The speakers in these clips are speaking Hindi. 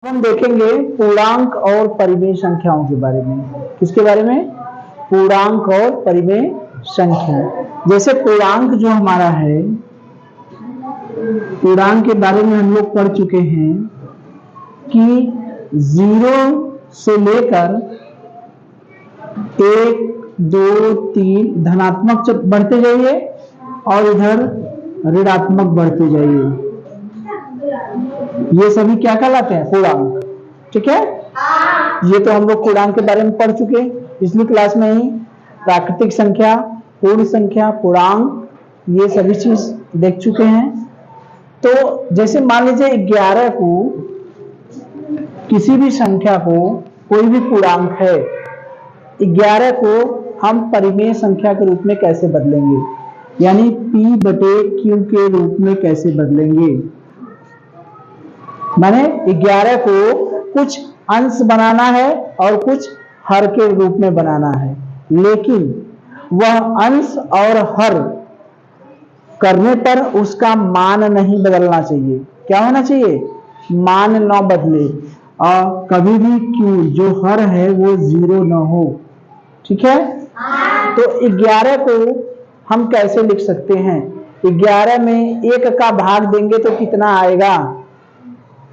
हम देखेंगे पूर्णांक और परिमेय संख्याओं के बारे में। किसके बारे में? पूर्णांक और परिमेय संख्या। जैसे पूर्णांक जो हमारा है, पूर्णांक के बारे में हम लोग पढ़ चुके हैं कि 0 से लेकर 1, 2, 3 धनात्मक बढ़ते जाइए और इधर ऋणात्मक बढ़ते जाइए। ये सभी क्या कहलाते हैं? पूर्णांक। ठीक है, ये तो हम लोग पूर्णांक के बारे में पढ़ चुके पिछली क्लास में ही। प्राकृतिक संख्या, पूर्ण संख्या, पूर्णांक, ये सभी चीज देख चुके हैं। तो जैसे मान लीजिए 11 को, किसी भी संख्या को, कोई भी पूर्णांक है, 11 को हम परिमेय संख्या के रूप में कैसे बदलेंगे, यानी P/Q के रूप में कैसे बदलेंगे। माने 11 को कुछ अंश बनाना है और कुछ हर के रूप में बनाना है, लेकिन वह अंश और हर करने पर उसका मान नहीं बदलना चाहिए। क्या होना चाहिए? मान न बदले और कभी भी Q जो हर है वो 0 न हो। ठीक है, तो 11 को हम कैसे लिख सकते हैं? 11 में 1 का भाग देंगे तो कितना आएगा?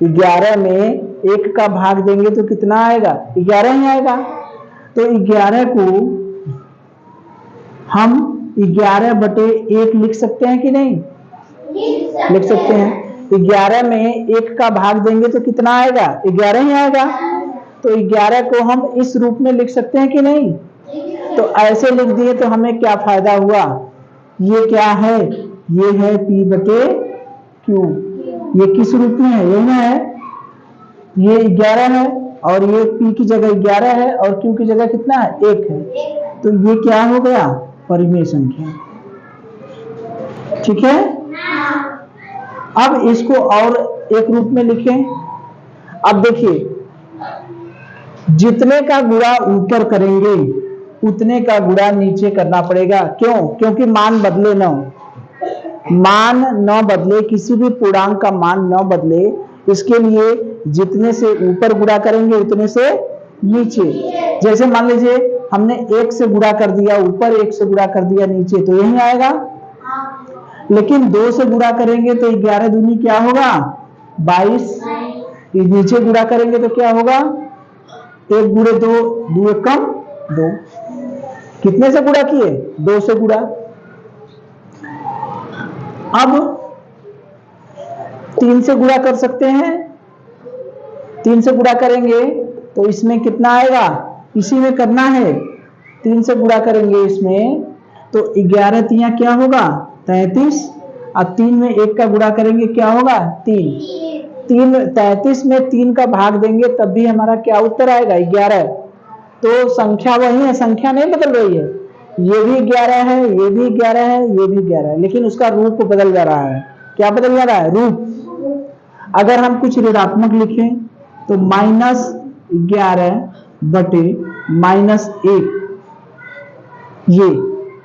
11 में 1 का भाग देंगे तो कितना आएगा? 11 ही आएगा। तो 11 को हम 11/1 लिख सकते हैं कि नहीं? लिख सकते हैं। 11 में 1 का भाग देंगे तो कितना आएगा? 11 ही आएगा। तो 11 को हम इस रूप में लिख सकते हैं कि नहीं? तो ऐसे लिख दिए तो हमें क्या फायदा हुआ? ये क्या है? ये है P/Q। ये किस रूप में है? यही है, ये 11 है और ये P की जगह 11 है और Q की जगह कितना है? 1 है। तो ये क्या हो गया? परिमेय संख्या। ठीक है, अब इसको और एक रूप में लिखें। अब देखिए, जितने का गुणा ऊपर करेंगे उतने का गुणा नीचे करना पड़ेगा। क्यों? क्योंकि मान बदले न हो। मान न बदले, किसी भी पूर्णांक का मान न बदले, इसके लिए जितने से ऊपर गुणा करेंगे उतने से नीचे। जैसे मान लीजिए हमने 1 से गुणा कर दिया ऊपर, 1 से गुणा कर दिया नीचे, तो यही आएगा। लेकिन 2 से गुणा करेंगे तो 11 दूनी क्या होगा? 22। नीचे गुणा करेंगे तो क्या होगा? 1 गुणे 2, 2 कम 2। कितने से गुणा किए? 2 से गुणा। अब 3 से गुणा कर सकते हैं। 3 से गुणा करेंगे तो इसमें कितना आएगा? इसी में करना है। 3 से गुणा करेंगे इसमें तो 11 तिया क्या होगा? 33। अब 3 में 1 का गुणा करेंगे क्या होगा? 3। 33 में 3 का भाग देंगे तब भी हमारा क्या उत्तर आएगा? 11। तो संख्या वही है, संख्या नहीं बदल रही है। ये भी 11 है, ये भी 11 है, ये भी 11 है, लेकिन उसका रूप बदल जा रहा है। क्या बदल जा रहा है? रूप। अगर हम कुछ ऋणात्मक लिखें तो -11/-1। ये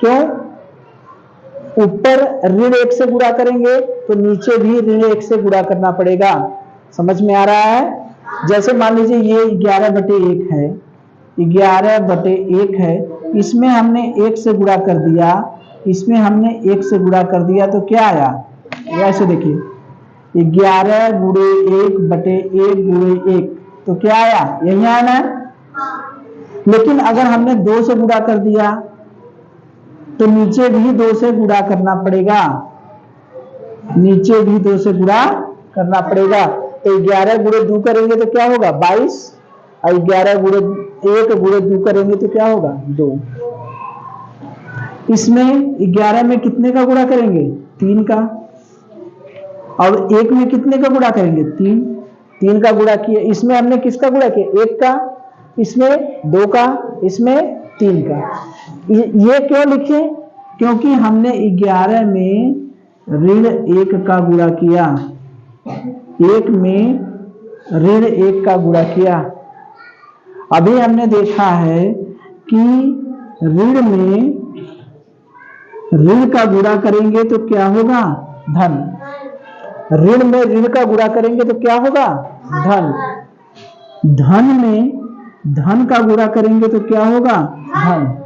क्यों? ऊपर ऋण 1 से गुणा करेंगे तो नीचे भी ऋण 1 से गुणा करना पड़ेगा। समझ में आ रहा है? जैसे मान लीजिए ये 11/1 है, 11/1 है, इसमें हमने 1 से गुणा कर दिया, इसमें हमने 1 से गुणा कर दिया, तो क्या आया? ऐसे देखिए, 11 गुणे 1/1 गुणे 1, तो क्या आया? यही आया ना। लेकिन अगर हमने 2 से गुणा कर दिया तो नीचे भी 2 से गुणा करना पड़ेगा, नीचे भी 2 से गुणा करना पड़ेगा। तो 11 गुणे 2 करेंगे तो क्या होगा? 22। और 11 गुणे 1 गुणे 2 करेंगे तो क्या होगा? 2। इसमें 11 में कितने का गुणा करेंगे? 3 का। और 1 में कितने का गुणा करेंगे? 3। 3 का गुणा किया, इसमें हमने किसका गुणा किया? 1 का, इसमें 2 का, इसमें 3 का। ये क्यों लिखे? क्योंकि हमने 11 में ऋण 1 का गुणा किया, 1 में ऋण 1 का गुणा किया। अभी हमने देखा है कि ऋण में ऋण का गुणा करेंगे तो क्या होगा? धन। ऋण में ऋण का गुणा करेंगे तो क्या होगा? धन। धन में धन का गुणा करेंगे तो क्या होगा? धन।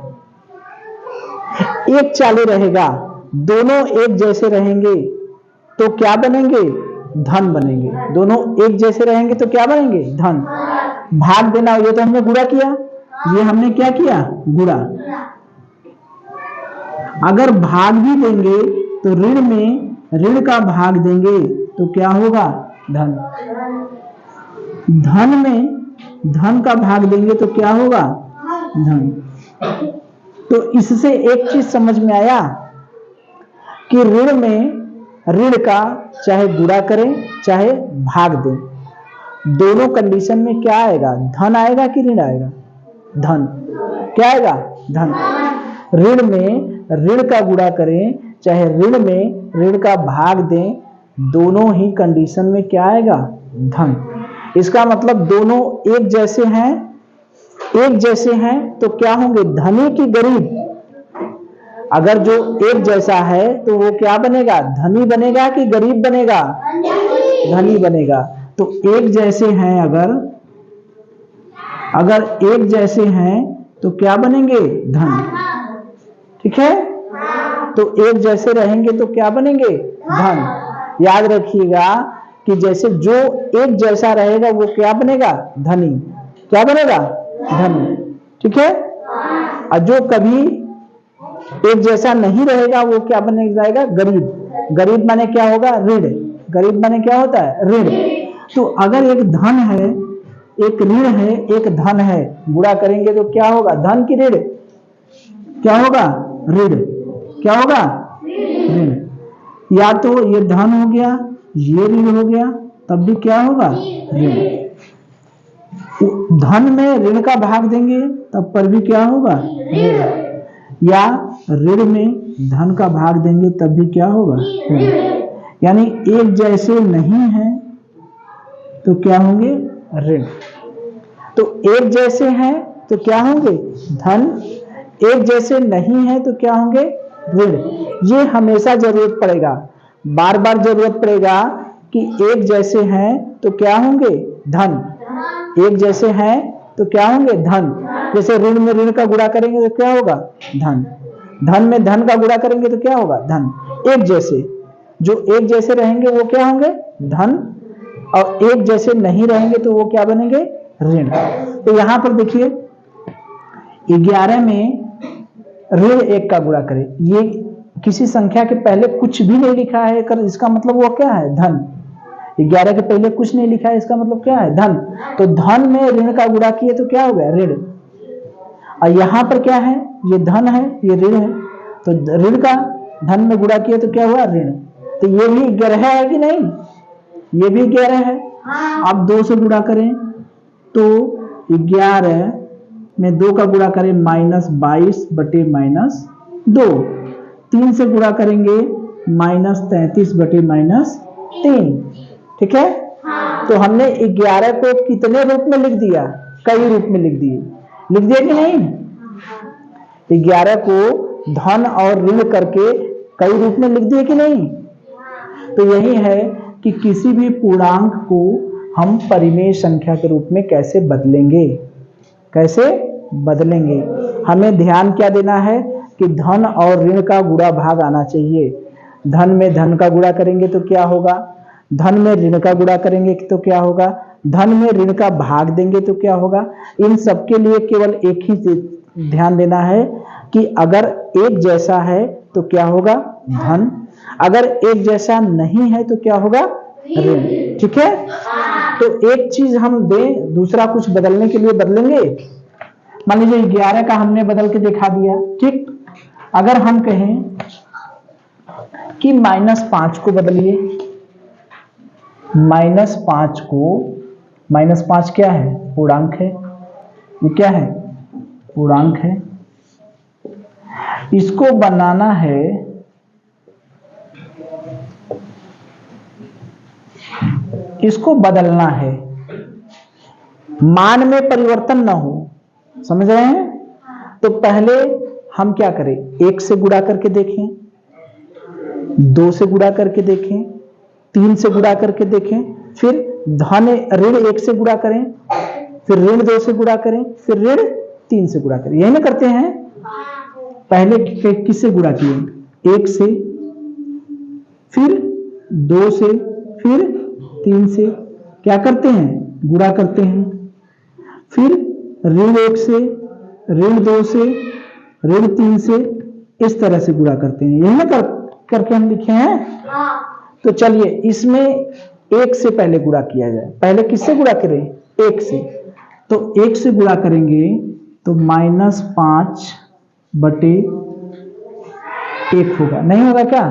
एक चालू रहेगा, दोनों एक जैसे रहेंगे तो क्या बनेंगे? धन बनेंगे। दोनों एक जैसे रहेंगे तो क्या बनेंगे? धन। भाग देना, ये तो हमने गुणा किया, ये हमने क्या किया? गुणा। अगर भाग भी देंगे तो ऋण में ऋण का भाग देंगे तो क्या होगा? धन। धन में धन का भाग देंगे तो क्या होगा? धन। तो इससे एक चीज समझ में आया कि ऋण में ऋण का चाहे गुणा करें चाहे भाग दें, दोनों कंडीशन में क्या आएगा? धन आएगा कि ऋण आएगा? धन। क्या आएगा? धन। ऋण में ऋण का गुणा करें चाहे ऋण में ऋण का भाग दें, दोनों ही कंडीशन में क्या आएगा? धन। इसका मतलब दोनों एक जैसे हैं, एक जैसे हैं तो क्या होंगे? धनी की गरीब। अगर जो एक जैसा है तो वो क्या बनेगा? धनी बनेगा कि गरीब बनेगा? धनी बनेगा। तो एक जैसे हैं, अगर एक जैसे हैं तो क्या बनेंगे? धन। ठीक है, तो एक जैसे रहेंगे तो क्या बनेंगे? धन। याद रखिएगा कि जैसे जो एक जैसा रहेगा वो क्या बनेगा? धनी। क्या बनेगा? धनी। ठीक है, और जो कभी एक जैसा नहीं रहेगा वो क्या बने जाएगा? गरीब। गरीब माने क्या होगा? ऋण। गरीब माने क्या होता है? ऋण। तो अगर एक धन है, एक ऋण है, एक धन है, गुणा करेंगे तो क्या होगा? धन की ऋण क्या होगा? ऋण। क्या होगा? ऋण। या तो ये धन हो गया, ये ऋण हो गया, तब भी क्या होगा? ऋण। धन में ऋण का भाग देंगे तब पर भी क्या होगा? ऋण। या ऋण में धन का भाग देंगे तब भी क्या होगा? ऋण। यानी एक जैसे नहीं है तो क्या होंगे? ऋण। तो एक जैसे हैं तो क्या होंगे? धन। एक जैसे नहीं है तो क्या होंगे? ऋण। ये हमेशा जरूरत पड़ेगा, बार बार जरूरत पड़ेगा कि एक जैसे हैं तो क्या होंगे? धन। एक जैसे हैं तो क्या होंगे? धन। जैसे ऋण में ऋण का गुणा करेंगे तो क्या होगा? धन। धन में धन का गुणा करेंगे तो क्या होगा? धन। एक जैसे, जो एक जैसे रहेंगे वो क्या होंगे? धन। और एक जैसे नहीं रहेंगे तो वो क्या बनेंगे? ऋण। तो यहां पर देखिए 11 में ऋण 1 का गुणा करें, ये किसी संख्या के पहले कुछ भी नहीं लिखा है, इसका मतलब वो क्या है? धन। 11 के पहले कुछ नहीं लिखा है, इसका मतलब क्या है? धन। तो धन में ऋण का गुणा किए तो क्या हो गया? ऋण। और यहां पर क्या है? ये धन है, ये ऋण है, तो ऋण का धन में गुणा किए तो क्या हुआ? ऋण। तो ये भी 11 है कि नहीं? ये भी 11 है। अब 2 से गुणा करें तो 11 में 2 का गुणा करें -22 बटे -2। 3 से गुणा करेंगे -33 बटे -3। ठीक है, तो हमने 11 को कितने रूप में लिख दिया? कई रूप में लिख दिए। लिख दिया कि नहीं? 11 को धन और ऋण करके कई रूप में लिख दिए कि नहीं? तो यही है कि किसी भी पूर्णांक को हम परिमेय संख्या के रूप में कैसे बदलेंगे, कैसे बदलेंगे। हमें ध्यान क्या देना है कि धन और ऋण का गुणा भाग आना चाहिए। धन में धन का गुणा करेंगे तो क्या होगा? धन में ऋण का गुणा करेंगे तो क्या होगा? धन में ऋण का भाग देंगे तो क्या होगा? इन सबके लिए केवल एक ही ध्यान देना है कि अगर एक जैसा है तो क्या होगा? धन। अगर एक जैसा नहीं है तो क्या होगा? ऋण। ठीक है, तो एक चीज हम दें, दूसरा कुछ बदलने के लिए बदलेंगे। मान लीजिए 11 का हमने बदल के दिखा दिया। ठीक, अगर हम कहें कि -5 को बदलिए, -5 को, -5 क्या है? पूर्णांक है। ये क्या है? पूर्णांक है। इसको बनाना है इसको बदलना है, मान में परिवर्तन ना हो। समझ रहे हैं? तो पहले हम क्या करें? 1 से गुणा करके देखें, 2 से गुणा करके देखें, 3 से गुणा करके देखें, फिर धन ऋण 1 से गुणा करें, फिर ऋण 2 से गुणा करें, फिर ऋण 3 से गुणा करें। यही ना करते हैं। पहले किससे गुणा किए? 1 से, फिर 2 से, फिर 3 से। क्या करते हैं? गुणा करते हैं। फिर ऋण 1 से, ऋण 2 से, ऋण 3 से, इस तरह से गुणा करते हैं। यही ना करके हम लिखे हैं। तो चलिए इसमें 1 से पहले गुणा किया जाए। पहले किससे गुणा करें? 1 से। तो 1 से गुणा करेंगे तो -5 बटे 1 होगा। नहीं होगा क्या?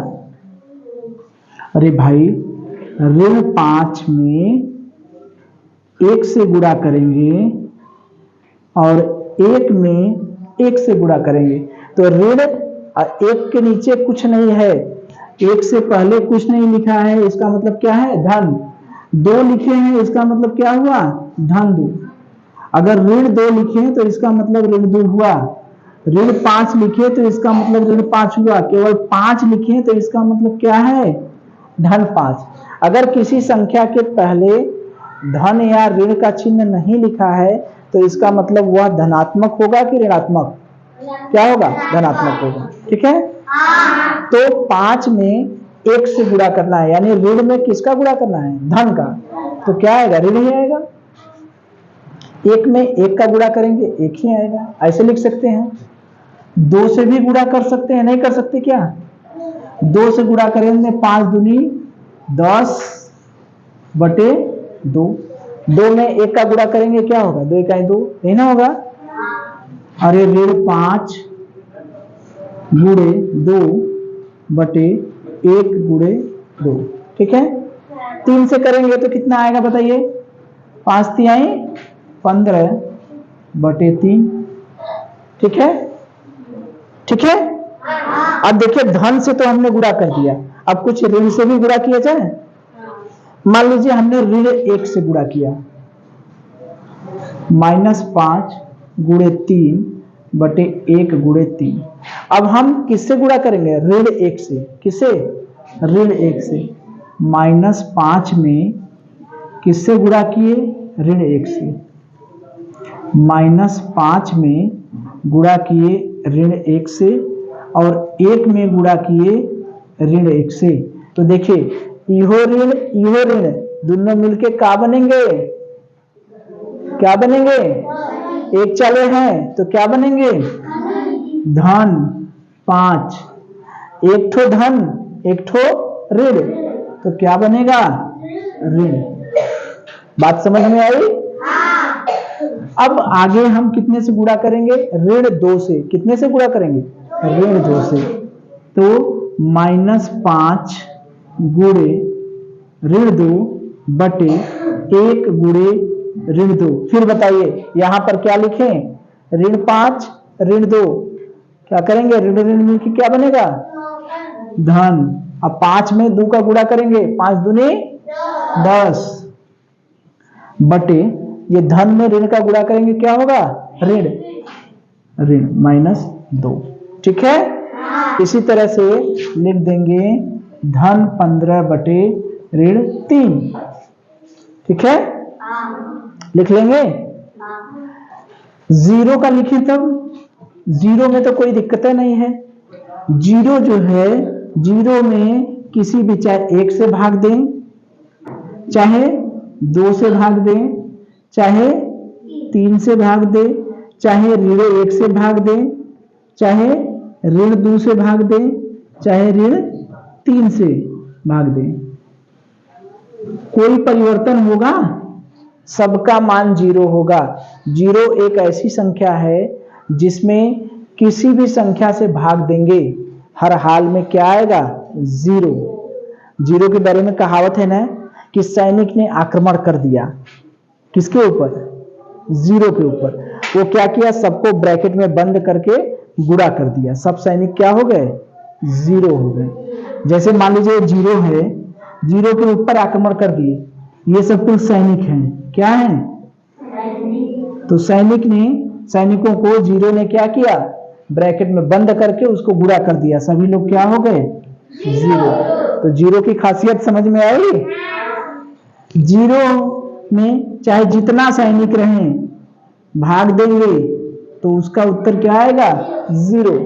अरे भाई, ऋण 5 में 1 से गुणा करेंगे और 1 में 1 से गुणा करेंगे तो ऋण 1 के नीचे कुछ नहीं है, 1 से पहले कुछ नहीं लिखा है, इसका मतलब क्या है? धन। 2 लिखे हैं, इसका मतलब क्या हुआ? धन 2। अगर ऋण 2 लिखे हैं तो इसका मतलब ऋण 2 हुआ। ऋण 5 लिखे तो इसका मतलब ऋण 5 हुआ। केवल 5 लिखे तो इसका मतलब क्या है? धन 5। अगर किसी संख्या के पहले धन या ऋण का चिन्ह नहीं लिखा है तो इसका मतलब वह धनात्मक होगा कि ऋणात्मक? क्या होगा? धनात्मक होगा। ठीक है। तो 5 में 1 से गुणा करना है, यानी ऋण में किसका गुणा करना है? धन का। तो क्या आएगा? ऋण ही आएगा। 1 में 1 का गुणा करेंगे 1 ही आएगा। ऐसे लिख सकते हैं। 2 से भी गुणा कर सकते हैं, नहीं कर सकते क्या? 2 से गुणा करेंगे 5 दूनी 10 बटे 2। 2 में 1 का गुणा करेंगे क्या होगा? 2 1 2, नहीं ना होगा? अरे ऋण 5 गुणे 2 बटे 1 गुणे 2। ठीक है। 3 से करेंगे तो कितना आएगा बताइए? 5 तिहाई 15 बटे 3। ठीक है। ठीक है। अब देखिए, धन से तो हमने गुणा कर दिया, अब कुछ ऋण से भी गुणा किया जाए। मान लीजिए हमने ऋण 1 से गुणा किया, -5 गुणे 3 बटे 1 गुणे 3। अब हम किससे गुणा करेंगे? ऋण 1 से। किससे? ऋण 1 से। -5 में किससे गुणा किए? ऋण 1 से। -5 में गुणा किए ऋण 1 से और 1 में गुणा किए ऋण 1 से। तो देखिए, इहो ऋण दोनों मिलके क्या बनेंगे? क्या बनेंगे? एक चले हैं तो क्या बनेंगे? धन 5। एक ठो धन, एक ठो ऋण, तो क्या बनेगा? ऋण। बात समझ में आई? अब आगे हम कितने से गुणा करेंगे? ऋण 2 से। कितने से गुणा करेंगे? ऋण 2 से। तो -5 गुणे ऋण 2 बटे 1 गुणे ऋण 2। फिर बताइए यहां पर क्या लिखें? ऋण 5 ऋण 2, क्या करेंगे? ऋण ऋण मिलकर क्या बनेगा? धन। अब 5 में 2 का गुणा करेंगे, 5 दूनी 10 बटे, ये धन में ऋण का गुणा करेंगे क्या होगा? ऋण। ऋण -2। ठीक है। इसी तरह से लिख देंगे धन 15 बटे ऋण 3। ठीक है। लिख लेंगे। 0 का लिखें तब। 0 में तो कोई दिक्कत नहीं है। 0 जो है, 0 में किसी भी, चाहे 1 से भाग दें, चाहे 2 से भाग दें, चाहे 3 से भाग दें, चाहे ऋण 1 से भाग दें, चाहे ऋण 2 से भाग दें, चाहे ऋण 3 से भाग दें, कोई परिवर्तन होगा? सबका मान 0 होगा। 0 एक ऐसी संख्या है जिसमें किसी भी संख्या से भाग देंगे, हर हाल में क्या आएगा? 0। 0 के बारे में कहावत है ना कि सैनिक ने आक्रमण कर दिया। किसके ऊपर? 0 के ऊपर। वो क्या किया? सबको ब्रैकेट में बंद करके गुणा कर दिया। सब सैनिक क्या हो गए? 0 हो गए। जैसे मान लीजिए 0 है, 0 के ऊपर आक्रमण कर दिए, ये सब कुछ सैनिक हैं। क्या है? तो सैनिकों को 0 ने क्या किया? ब्रैकेट में बंद करके उसको गुणा कर दिया। सभी लोग क्या हो गए? 0। तो 0 की खासियत समझ में आई? 0 में चाहे जितना सैनिक रहें भाग देंगे तो उसका उत्तर क्या आएगा? 0।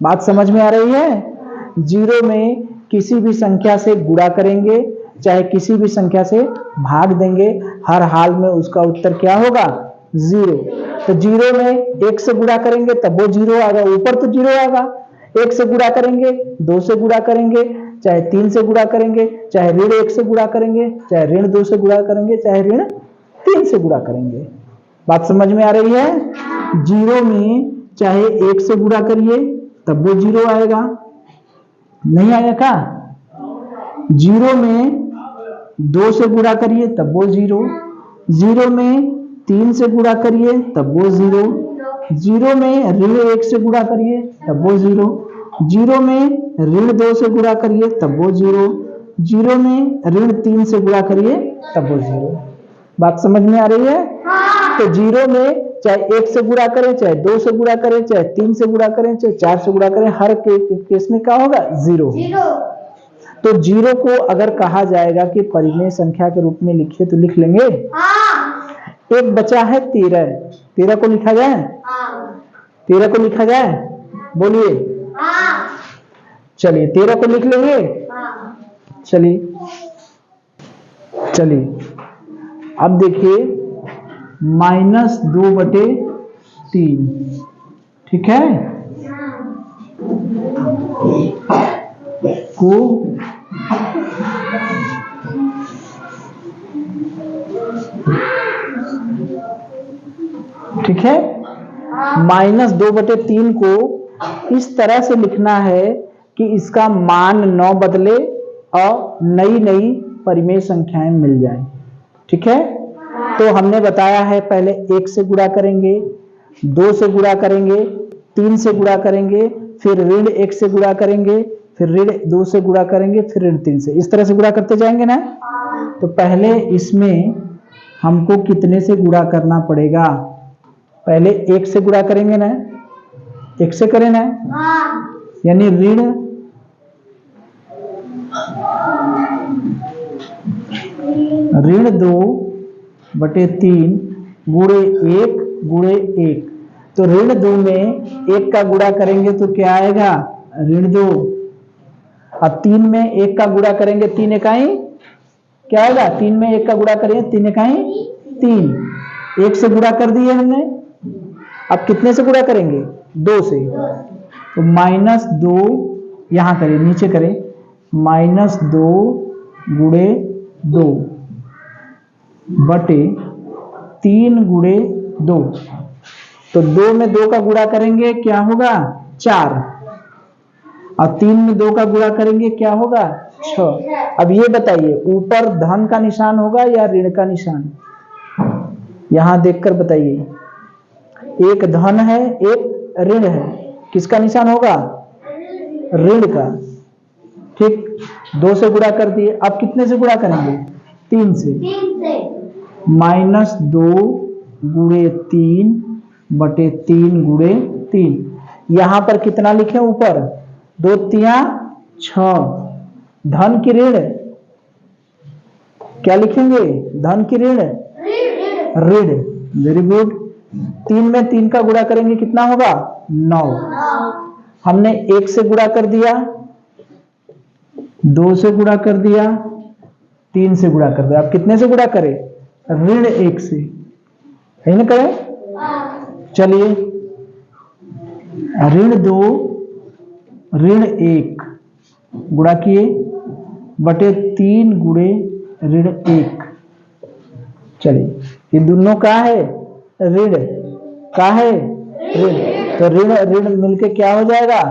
बात समझ में आ रही है? 0 में किसी भी संख्या से गुणा करेंगे चाहे किसी भी संख्या से भाग देंगे, हर हाल में उसका उत्तर क्या होगा? 0। तो 0 में 1 से गुणा करेंगे तब वो 0 आएगा, ऊपर तो 0 आएगा। 1 से गुणा करेंगे, 2 से गुणा करेंगे, चाहे 3 से गुणा करेंगे, चाहे ऋण 1 से गुणा करेंगे, चाहे ऋण 2 से गुणा करेंगे, चाहे ऋण 3 से गुणा करेंगे। बात समझ में आ रही है? 0 में चाहे 1 से गुणा करिए तब वो 0 आएगा, नहीं आएगा क्या? 0 में 2 से गुणा करिए तब वो 0, 0 में 3 से गुणा करिए तब वो 0, 0 में ऋण 1 से गुणा करिए तब वो 0, 0 में ऋण 2 से गुणा करिए तब वो 0, 0 में ऋण 3 से गुणा करिए तब वो 0। बात समझ में आ रही है? तो 0 में चाहे 1 से गुणा करें, चाहे 2 से गुणा करें, चाहे 3 से गुणा करें, चाहे 4 से गुणा करें, हर केस में क्या होगा? 0। तो 0 को अगर कहा जाएगा कि परिमेय संख्या के रूप में लिखिए तो लिख लेंगे। एक बचा है 13, 13 को लिखा जाए? 13 को लिखा जाए? बोलिए। चलिए 13 को लिख लेंगे। चलिए अब देखिए -2/3, ठीक है, को ठीक है, -2/3 को इस तरह से लिखना है कि इसका मान 9 बदले और नई नई परिमेय संख्याएं मिल जाएं। ठीक है, तो हमने बताया है पहले 1 से गुणा करेंगे, 2 से गुणा करेंगे, 3 से गुणा करेंगे, फिर ऋण 1 से गुणा करेंगे, फिर ऋण 2 से गुणा करेंगे, फिर ऋण 3 से, इस तरह से गुणा करते जाएंगे ना। तो पहले इसमें हमको कितने से गुणा करना पड़ेगा? पहले 1 से गुणा करेंगे ना, 1 से करें ना, यानी ऋण 2/3 गुणे 1 गुणे 1। तो ऋण 2 में 1 का गुणा करेंगे तो क्या आएगा? ऋण 2। अब 3 में 1 का गुणा करेंगे, 3 इकाई क्या आएगा? 3 में 1 का गुणा करेंगे, 3 इकाई 3। 1 से गुणा कर दिए हमने, अब कितने से गुणा करेंगे? 2 से। तो -2 यहां करें, नीचे करें, -2 गुणे 2 बटे 3 गुणे 2। तो 2 में 2 का गुणा करेंगे क्या होगा? 4। और 3 में 2 का गुणा करेंगे क्या होगा? 6। अब ये बताइए ऊपर धन का निशान होगा या ऋण का निशान? यहां देखकर बताइए, एक धन है एक ऋण है, किसका निशान होगा? ऋण का। ठीक, 2 से गुणा कर दिए, अब कितने से गुणा करेंगे? 3 से। -2 गुणे 3 बटे 3 गुणे 3। यहां पर कितना लिखे ऊपर? 2 तिया 6। धन की ऋण क्या लिखेंगे? धन की ऋण ऋण। Very good. 3 में 3 का गुणा करेंगे कितना होगा? 9। हमने 1 से गुणा कर दिया, 2 से गुणा कर दिया, 3 से गुणा कर दिया, अब कितने से गुणा करें? ऋण 1 से, है ना करें? चलिए ऋण 2 ऋण 1 गुणा किए बटे 3 गुणे ऋण 1। चलिए ये दोनों का है? ऋण का है? ऋण। तो ऋण ऋण मिलके क्या हो जाएगा?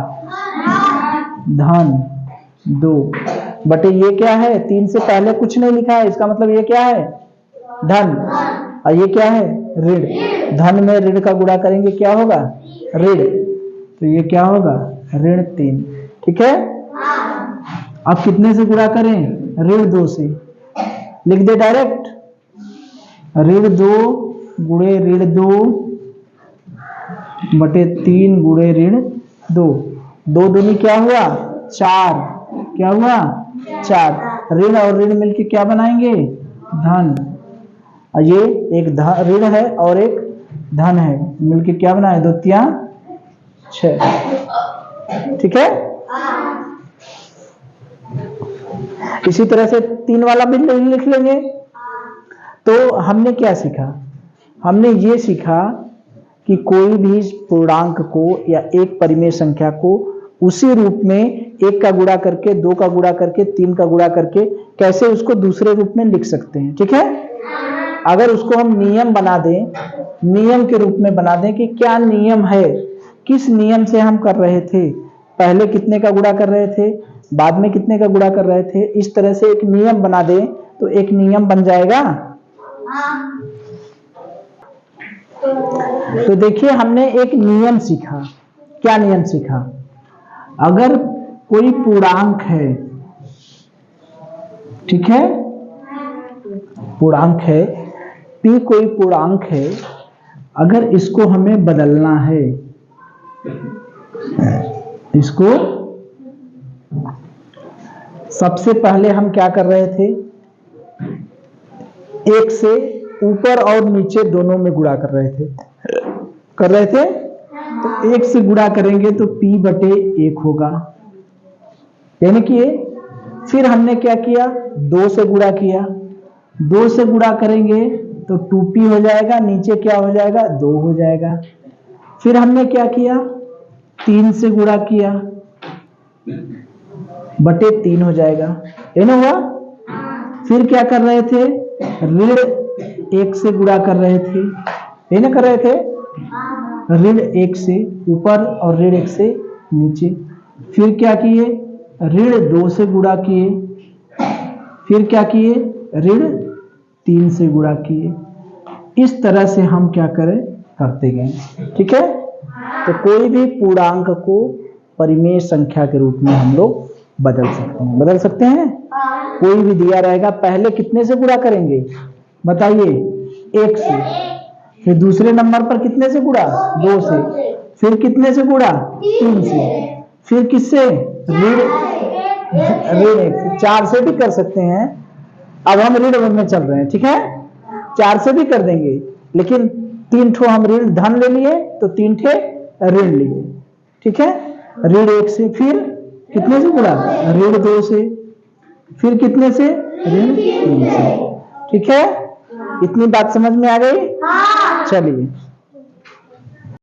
धन 2 बटे ये क्या है? 3 से पहले कुछ नहीं लिखा है, इसका मतलब ये क्या है? धन। और ये क्या है? ऋण। धन में ऋण का गुणा करेंगे क्या होगा? ऋण। तो ये क्या होगा? ऋण 3। ठीक है, अब कितने से गुणा करें? ऋण 2 से। लिख दे डायरेक्ट, ऋण 2 गुणे ऋण 2 बटे 3 गुणे ऋण 2। 2 दूनी क्या हुआ? 4। क्या हुआ? 4। ऋण और ऋण मिलके क्या बनाएंगे? धन। और ये एक ऋण है और एक धन है, मिलके क्या बना है, 2 तिया 6। ठीक है। इसी तरह से 3 वाला भी लिख लेंगे। तो हमने क्या सीखा, हमने ये सीखा कि कोई भी पूर्णांक को या एक परिमेय संख्या को उसी रूप में 1 का गुणा करके, 2 का गुणा करके, 3 का गुणा करके कैसे उसको दूसरे रूप में लिख सकते हैं। ठीक है। अगर उसको हम नियम बना दें, नियम के रूप में बना दें कि क्या नियम है, किस नियम से हम कर रहे थे, पहले कितने का गुणा कर रहे थे, बाद में कितने का गुणा कर रहे थे, इस तरह से एक नियम बना दें तो एक नियम बन जाएगा। तो देखिए हमने एक नियम सीखा। क्या नियम सीखा, अगर कोई पूर्णांक है, ठीक है, पूर्णांक है, p कोई पूर्णांक है, अगर इसको हमें बदलना है, इसको सबसे पहले हम क्या कर रहे थे, 1 से ऊपर और नीचे दोनों में गुणा कर रहे थे, तो 1 से गुणा करेंगे तो p बटे 1 होगा, यानी कि फिर हमने क्या किया, 2 से गुणा किया, 2 से गुणा करेंगे तो 2p हो जाएगा, नीचे क्या हो जाएगा, 2 हो जाएगा। फिर हमने क्या किया, 3 से गुणा किया, बटे 3 हो जाएगा, ये ना हुआ। फिर क्या कर रहे थे, ऋण 1 से गुणा कर रहे थे, ये ना कर रहे थे, ऋण 1 से ऊपर और ऋण 1 से नीचे। फिर क्या किए, ऋण 2 से गुणा किए, फिर क्या किए, ऋण 3 से गुणा किए। इस तरह से हम क्या करें, करते गए। ठीक है। तो कोई भी पूर्णांक को परिमेय संख्या के रूप में हम लोग बदल सकते हैं। कोई भी दिया रहेगा, पहले कितने से गुणा करेंगे बताइए, 1 से, फिर दूसरे नंबर पर कितने से गुणा, 2 से, फिर कितने से गुणा, 3 से, फिर किससे, ऋण 4 से भी कर सकते हैं। अब हम ऋण में चल रहे हैं, ठीक है, 4 से भी कर देंगे, लेकिन 3 ठो हम ऋण धन ले लिए तो 3 ठे ऋण लिए। ठीक है। ऋण 1 से, फिर कितने से गुणा, ऋण 2 से, फिर कितने से, ऋण 3 से। ठीक है। इतनी बात समझ में आ गई। चलिए।